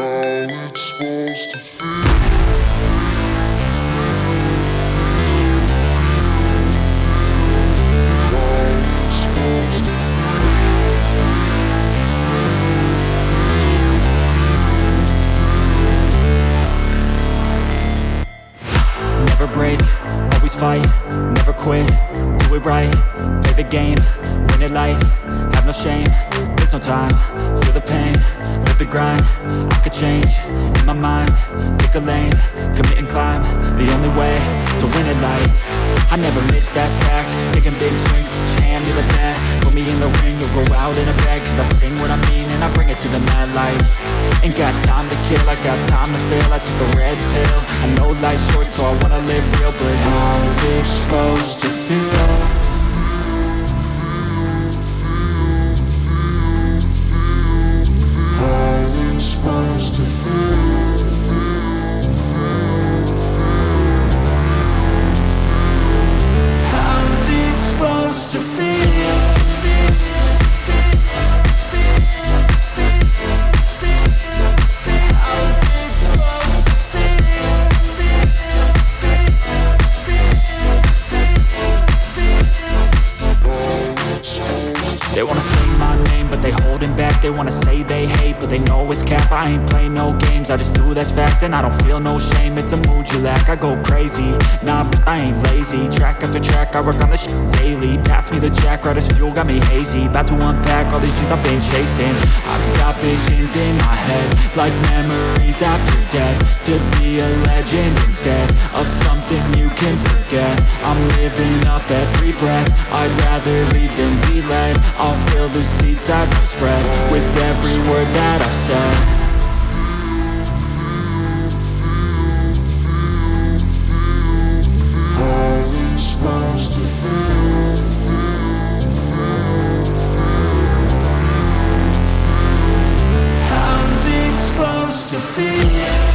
it's supposed to feel. Never break, always fight, never quit, do it right, play the game, win it life, have no shame, there's no time, feel the pain, live the grind, I could change, in my mind, pick a lane, commit and climb, the only way to win it life. I never miss, that's fact, taking big swings, put your hand to the bat, put me in the ring, you'll go out in a bag, cause I sing what I mean and I bring it to the mad light. Ain't got time to kill, I got time to feel, I took the red pill, I know life's short so I wanna live real, but how's it supposed to feel? How's it supposed to feel? How's it supposed to feel? They wanna say my name, but they holding back. They wanna say they hate, but they know it's cap. I ain't play no games, I just do that's fact. And I don't feel no shame, it's a mood you lack. I go crazy, nah, but I ain't lazy. Track after track, I work on the shit daily. Pass me the jack, right as fuel, got me hazy. About to unpack all these things I've been chasing. I've got visions in my head, like memories after death. To be a legend instead of something you can forget. I'm living up every breath, I'd rather lead than be led. I'll fill the seats as I spread with every word that I've said. How's it supposed to feel? How's it supposed to feel?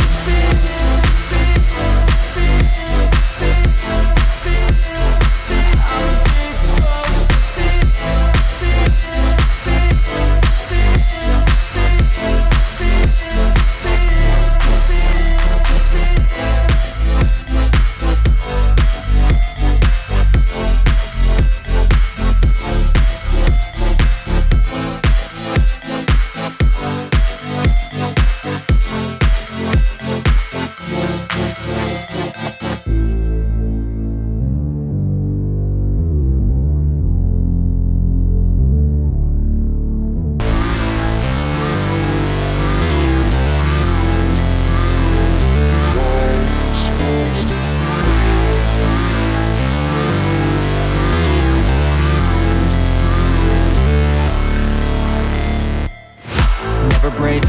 Never break,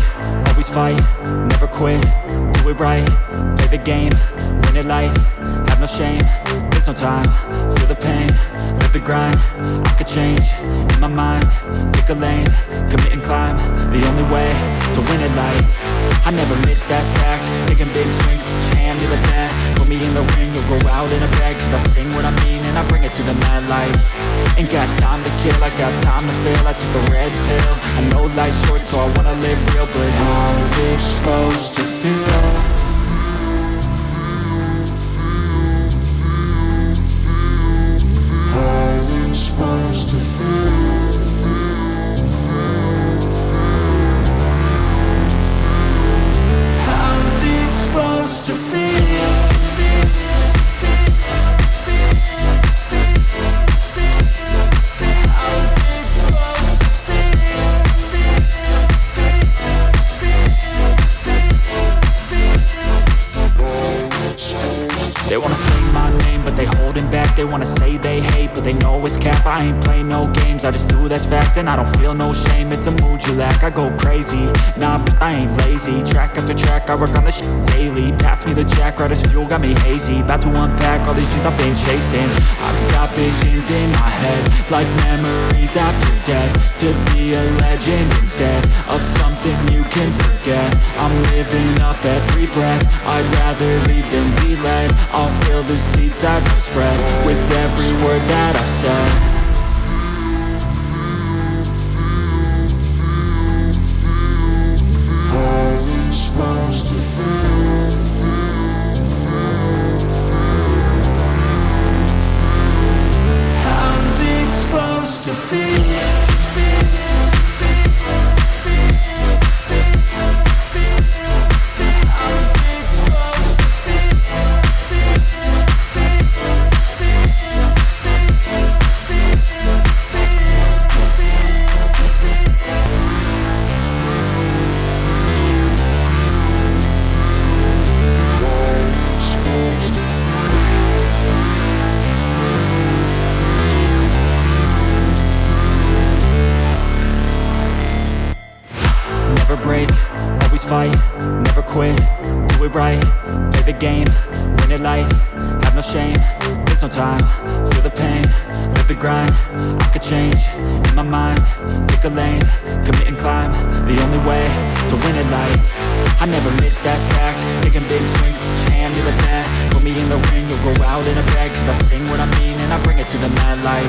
always fight, never quit, do it right, play the game, win it life, have no shame, there's no time, feel the pain, live the grind, I could change, in my mind, pick a lane, commit and climb, the only way to win it life. I never miss, that's fact, taking big swings, put your hand to the bat, put me in the ring, you'll go out in a bag, cause I sing what I mean and I bring it to the mad light. Ain't got time to kill, I got time to feel, I took the red pill, I know life's short so I wanna live real, but how's it supposed to feel? How's it supposed to feel? How's it supposed to feel? They wanna say my name, but they holding back. They wanna say they hate, but they know it's cap. I ain't play no games, I just do that's fact. And I don't feel no shame, it's a mood you lack. I go crazy, nah, but I ain't lazy. Track after track, I work on the shit daily. Pass me the jack, right as fuel, got me hazy. About to unpack all these things I've been chasing. I've got visions in my head, like memories after death. To be a legend instead of something you can forget. I'm living up every breath, I'd rather lead than be led. I'll fill the seats as I spread with every word that I've said. How's it fight, never quit, do it right, play the game, win it life, have no shame, there's no time, feel the pain, live the grind, I could change, in my mind, pick a lane, commit and climb, the only way to win at life. I never miss, that's fact, taking big swings, hand me the bat, put me in the ring, you'll go out in a bag, cause I sing what I mean and I bring it to the mad light.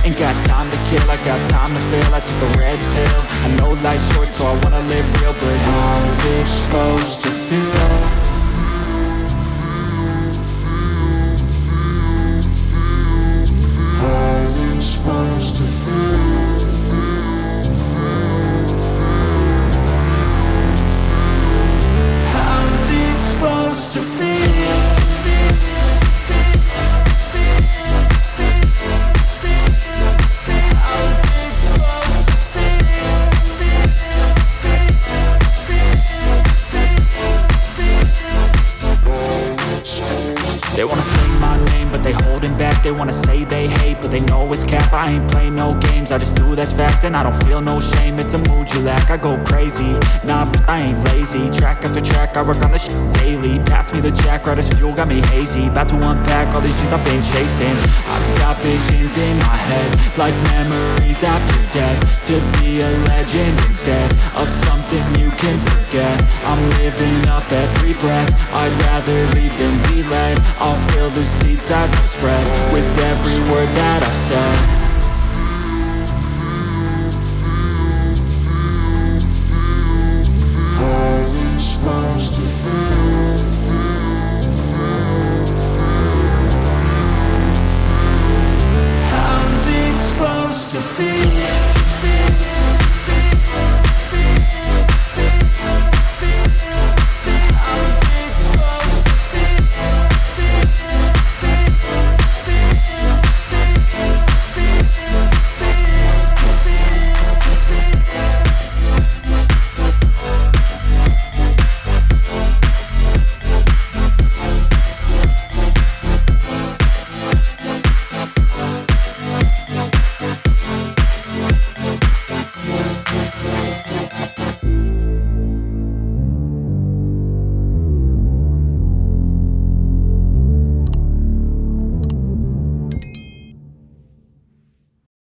Ain't got time to kill, I got time to feel, I took the red pill, I know life's short so I wanna live real, but how's it supposed to feel? How's it supposed to feel? How's it supposed to feel? They wanna say my name, but they holding back. They wanna say they hate, but they know it's cap. I ain't play no games, I just do that's fact. And I don't feel no shame, it's a mood you lack. I go crazy, nah, but I ain't lazy. Track after track, I work on this shit daily. Pass me the jack, right as fuel, got me hazy. About to unpack all these shit I've been chasing. I've got visions in my head, like memories after death. To be a legend instead of something you can forget. I'm living up every breath, I'd rather lead than be led. I'll fill the seats as I spread with every word that I've said.